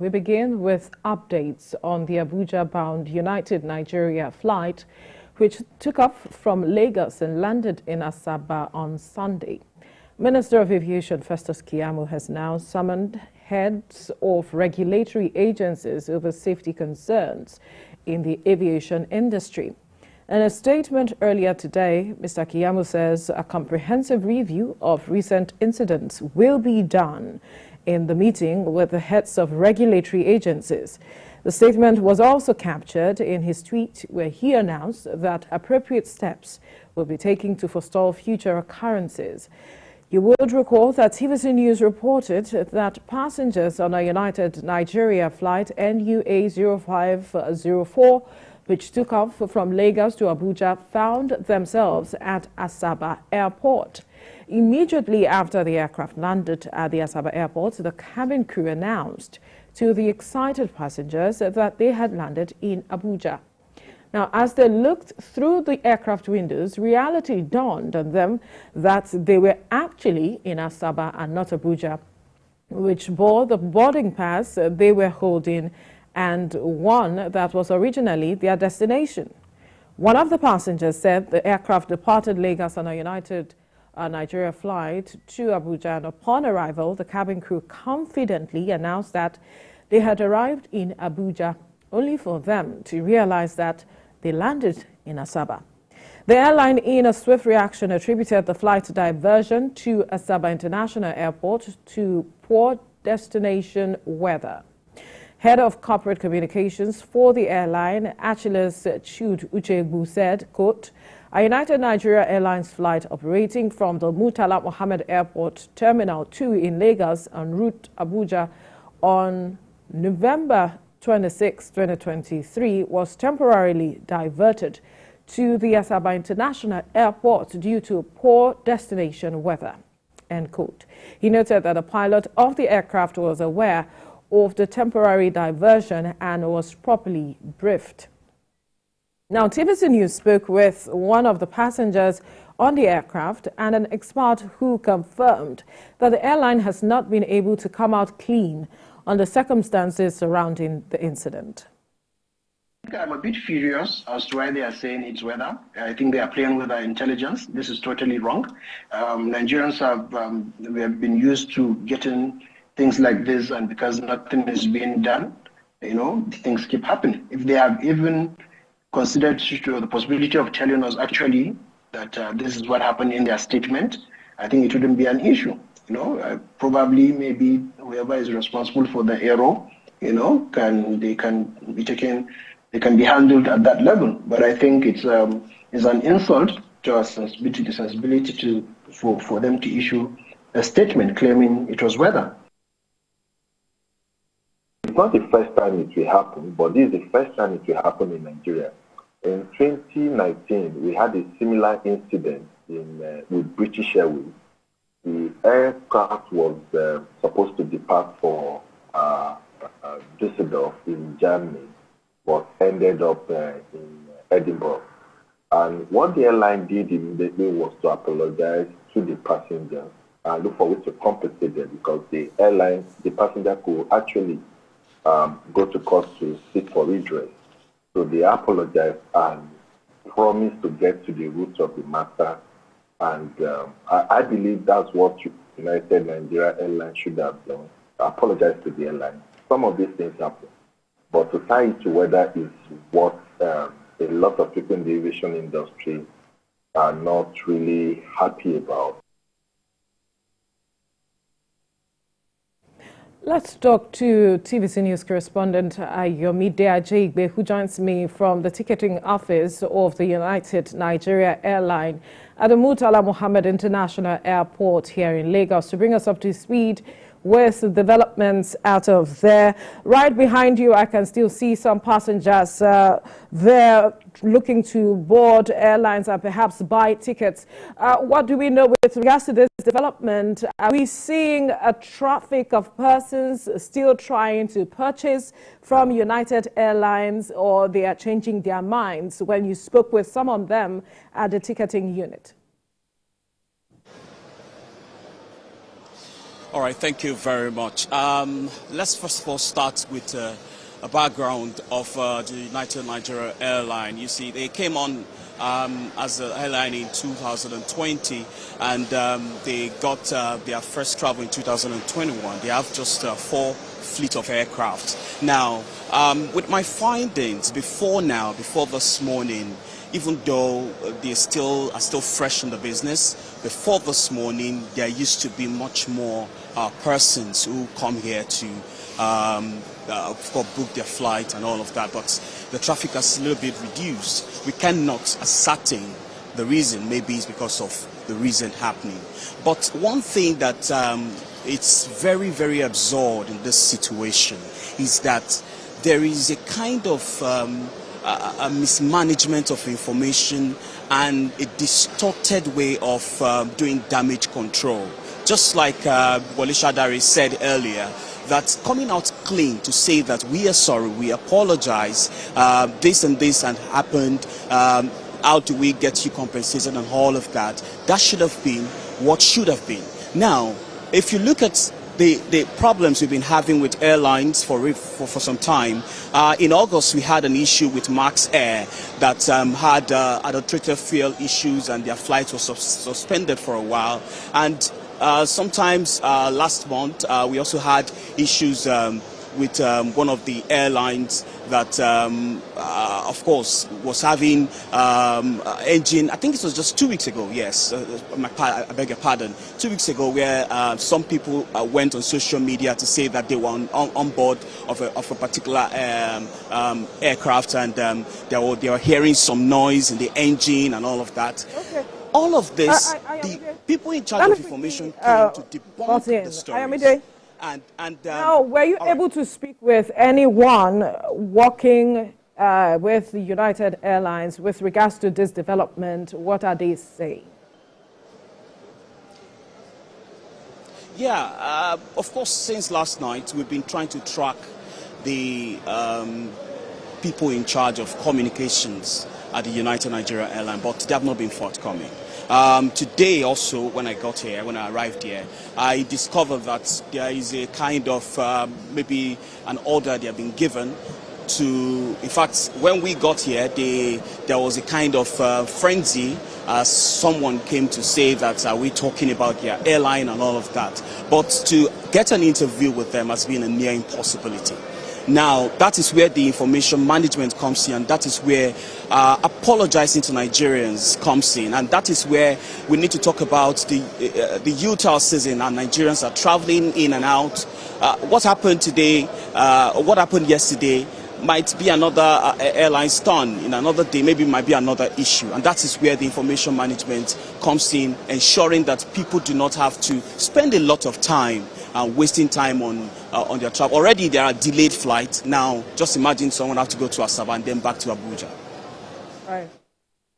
We begin with updates on the Abuja-bound United Nigeria flight, which took off from Lagos and landed in Asaba on Sunday. Minister of Aviation Festus Keyamo has now summoned heads of regulatory agencies over safety concerns in the aviation industry. In a statement earlier today, Mr. Keyamo says a comprehensive review of recent incidents will be done in the meeting with the heads of regulatory agencies. The statement was also captured in his tweet, where he announced that appropriate steps will be taken to forestall future occurrences. You would recall that TVC News reported that passengers on a United Nigeria flight NUA 0504, which took off from Lagos to Abuja, found themselves at Asaba Airport. Immediately after the aircraft landed at the Asaba Airport, the cabin crew announced to the excited passengers that they had landed in Abuja. Now, as they looked through the aircraft windows, reality dawned on them that they were actually in Asaba and not Abuja, which bore the boarding pass they were holding and one that was originally their destination. One of the passengers said the aircraft departed Lagos on a United Nigeria flight to Abuja, and upon arrival, the cabin crew confidently announced that they had arrived in Abuja, only for them to realize that they landed in Asaba. The airline, in a swift reaction, attributed the flight diversion to Asaba International Airport to poor destination weather. Head of Corporate Communications for the airline, Achilles Chud Uchegbu, said, quote, "A United Nigeria Airlines flight operating from the Murtala Mohammed Airport Terminal 2 in Lagos en route Abuja on November 26, 2023 was temporarily diverted to the Asaba International Airport due to poor destination weather," end quote. He noted that the pilot of the aircraft was aware of the temporary diversion and was properly briefed. Now, TVC News spoke with one of the passengers on the aircraft and an expert who confirmed that the airline has not been able to come out clean on the circumstances surrounding the incident. I'm a bit furious as to why they are saying it's weather. I think they are playing with our intelligence. This is totally wrong. Nigerians we have been used to getting things like this, and because nothing is being done, things keep happening. If they have even considered the possibility of telling us actually that this is what happened in their statement, I think it wouldn't be an issue. Probably maybe whoever is responsible for the error, they can be handled at that level. But I think it's an insult to our sensibility for them to issue a statement claiming it was weather. It's not the first time it will happen, but this is the first time it will happen in Nigeria. In 2019, we had a similar incident with British Airways. The aircraft was supposed to depart for Düsseldorf in Germany, but ended up in Edinburgh. And what the airline did immediately was to apologize to the passengers and look for ways to compensate them, because the passenger could actually go to court to seek for redress. So they apologized and promised to get to the roots of the matter. And I believe that's what United Nigeria Airlines should have done. Apologize to the airline. Some of these things happen, but to tie it to weather is what a lot of people in the aviation industry are not really happy about. Let's talk to TVC News correspondent Yomide Ajayigbe, who joins me from the ticketing office of the United Nigeria Airline at the Murtala Mohammed International Airport here in Lagos, to bring us up to speed with the developments out of there. Right behind you, I can still see some passengers there looking to board airlines and perhaps buy tickets. What do we know with regards to this development? Are we seeing a traffic of persons still trying to purchase from United Airlines, or they are changing their minds when you spoke with some of them at the ticketing unit? All right, thank you very much. Let's first of all start with a background of the United Nigeria airline. You see, they came on as an airline in 2020, and they got their first travel in 2021. They have just 4 fleet of aircraft. Now, with my findings before this morning, even though they are still fresh in the business, before this morning, there used to be much more persons who come here to book their flight and all of that, but the traffic has a little bit reduced. We cannot ascertain the reason. Maybe it's because of the reason happening. But one thing that it's very, very absurd in this situation is that there is a kind of a mismanagement of information and a distorted way of doing damage control. Just like Wole Shadari said earlier, that coming out clean to say that we are sorry, we apologize, this and this and happened, how do we get you compensation and all of that, that should have been what should have been. Now, if you look at the problems we've been having with airlines for some time, in August we had an issue with Max Air that had adulterated fuel issues and their flights were suspended for a while. And sometimes last month we also had issues with one of the airlines that, of course, was having engine. I think it was just 2 weeks ago. Yes, I beg your pardon. 2 weeks ago, where some people went on social media to say that they were on board of a particular aircraft, and they were hearing some noise in the engine and all of that. Okay. All of this, the people in charge of information came to debunk the stories. Now, were you able to speak with anyone working with the United Airlines with regards to this development? What are they saying? Yeah, of course, since last night, we've been trying to track the people in charge of communications at the United Nigeria Airline, but they have not been forthcoming. Today also, when I arrived here, I discovered that there is a kind of maybe an order they have been given to, in fact, when we got here, there was a kind of frenzy. Someone came to say that we're talking about their airline and all of that. But to get an interview with them has been a near impossibility. Now, that is where the information management comes in, and that is where apologizing to Nigerians comes in, and that is where we need to talk about the Utah season, and Nigerians are traveling in and out. What happened today, what happened yesterday, might be another airline stunt in another day, maybe might be another issue, and that is where the information management comes in, ensuring that people do not have to spend a lot of time wasting time on their travel. Already there are delayed flights. Now, just imagine someone have to go to Asaba and then back to Abuja. Right.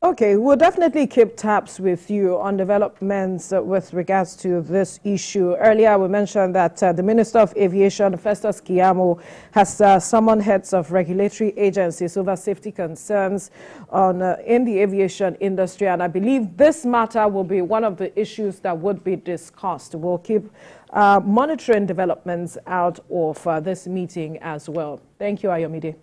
Okay, we'll definitely keep tabs with you on developments with regards to this issue. Earlier, we mentioned that the Minister of Aviation, Festus Keyamo, has summoned heads of regulatory agencies over safety concerns in the aviation industry, and I believe this matter will be one of the issues that would be discussed. We'll keep monitoring developments out of this meeting as well. Thank you, Ayomide.